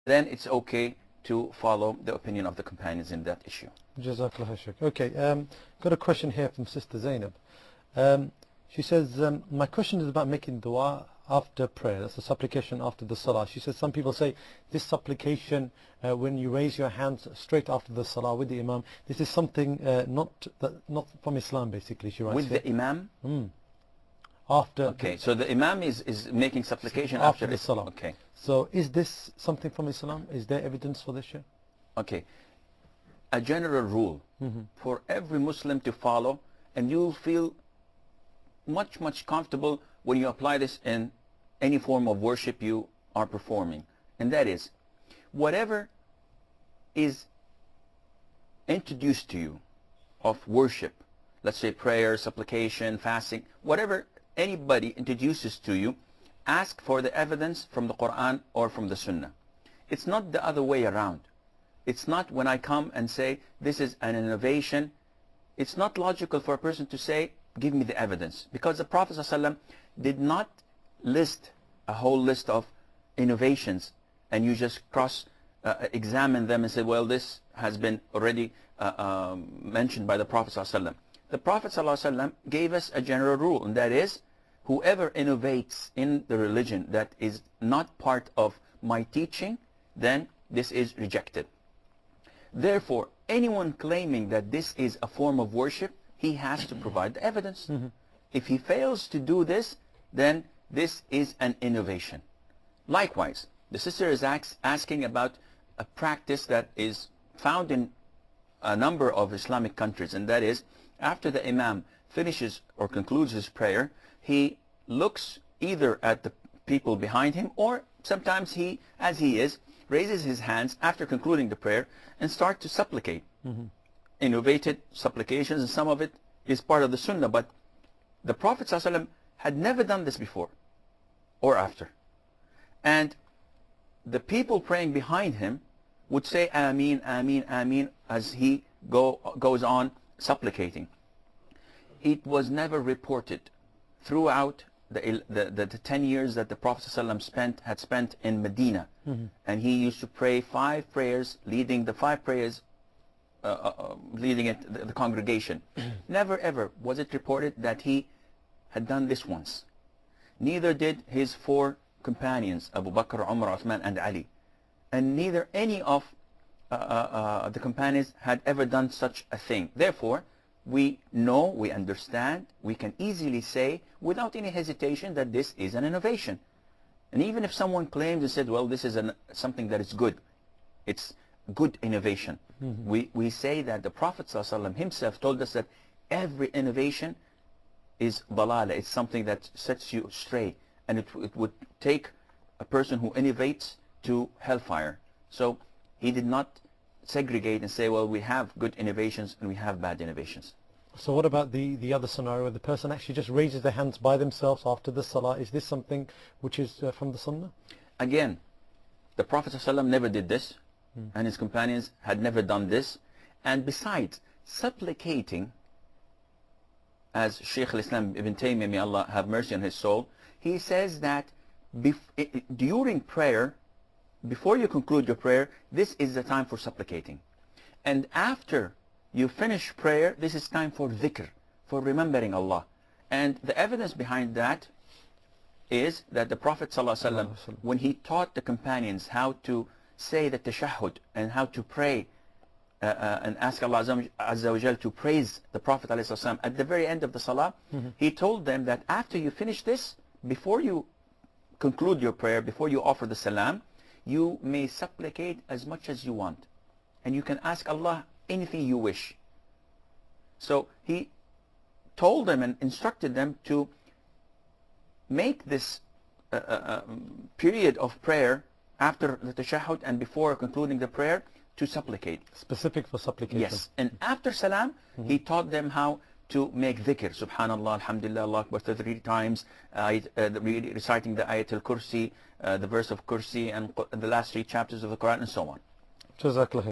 then it's okay to follow the opinion of the companions in that issue. Jazakallah Shaykh. Okay, got a question here from Sister Zainab. She says, my question is about making dua after prayer. That's a supplication after the salah. She says some people say this supplication when you raise your hands straight after the salah with the imam, this is something not from Islam, basically. She writes with here. the imam? After. Okay, so the imam is making supplication after the salah. Okay. So is this something from Islam? Is there evidence for this? Okay. A general rule for every Muslim to follow, and you'll feel much comfortable when you apply this in any form of worship you are performing, and that is whatever is introduced to you of worship, let's say prayer, supplication, fasting, whatever anybody introduces to you, ask for the evidence from the Quran or from the Sunnah. It's not the other way around. It's not when I come and say this is an innovation. It's not logical for a person to say give me the evidence, because the Prophet ﷺ did not list a whole list of innovations and you just examine them and say, well, this has been already mentioned by the Prophet ﷺ. The Prophet ﷺ gave us a general rule, and that is whoever innovates in the religion that is not part of my teaching, then this is rejected. Therefore, anyone claiming that this is a form of worship, he has to provide the evidence. If he fails to do this, then this is an innovation. Likewise, the sister is asking about a practice that is found in a number of Islamic countries, and that is after the imam finishes or concludes his prayer, he looks either at the people behind him, or sometimes he, as he is, raises his hands after concluding the prayer and start to supplicate. Innovated supplications, and some of it is part of the Sunnah, but the Prophet ﷺ had never done this before or after. And the people praying behind him would say Ameen, Ameen, Ameen as he goes on supplicating. It was never reported throughout the 10 years that the Prophet ﷺ had spent in Medina, and he used to pray 5 prayers, leading the 5 prayers, leading the congregation. Never ever was it reported that he had done this once. Neither did his 4 companions, Abu Bakr, Umar, Uthman, and Ali, and neither any of the companions had ever done such a thing. Therefore, we know, we understand, we can easily say without any hesitation that this is an innovation. And even if someone claims and said, well, this is something that is good, it's good innovation, we say that the Prophet ﷺ himself told us that every innovation is dalala, it's something that sets you astray, and it would take a person who innovates to hellfire. So he did not segregate and say, well, we have good innovations and we have bad innovations. So what about the other scenario where the person actually just raises their hands by themselves after the salah? Is this something which is from the Sunnah? Again, the Prophet ﷺ never did this, and his companions had never done this. And besides, supplicating, as Shaykh al-Islam Ibn Taymiyyah, may Allah have mercy on his soul, he says that during prayer, before you conclude your prayer, this is the time for supplicating. And after you finish prayer, this is time for dhikr, for remembering Allah. And the evidence behind that is that the Prophet ﷺ, when he taught the companions how to say the tashahhud and how to pray and ask Allah Azza wa Jal to praise the Prophet ﷺ at the very end of the salah, he told them that after you finish this, before you conclude your prayer, before you offer the salam, you may supplicate as much as you want, and you can ask Allah anything you wish. So he told them and instructed them to make this period of prayer after the tashahhud and before concluding the prayer to supplicate. Specific for supplication. Yes. And after salam, he taught them how to make dhikr, subhanallah, alhamdulillah, Allah Akbar 33 times, reciting the ayat al-kursi, the verse of kursi, and the last 3 chapters of the Quran, and so on. Jazakallah.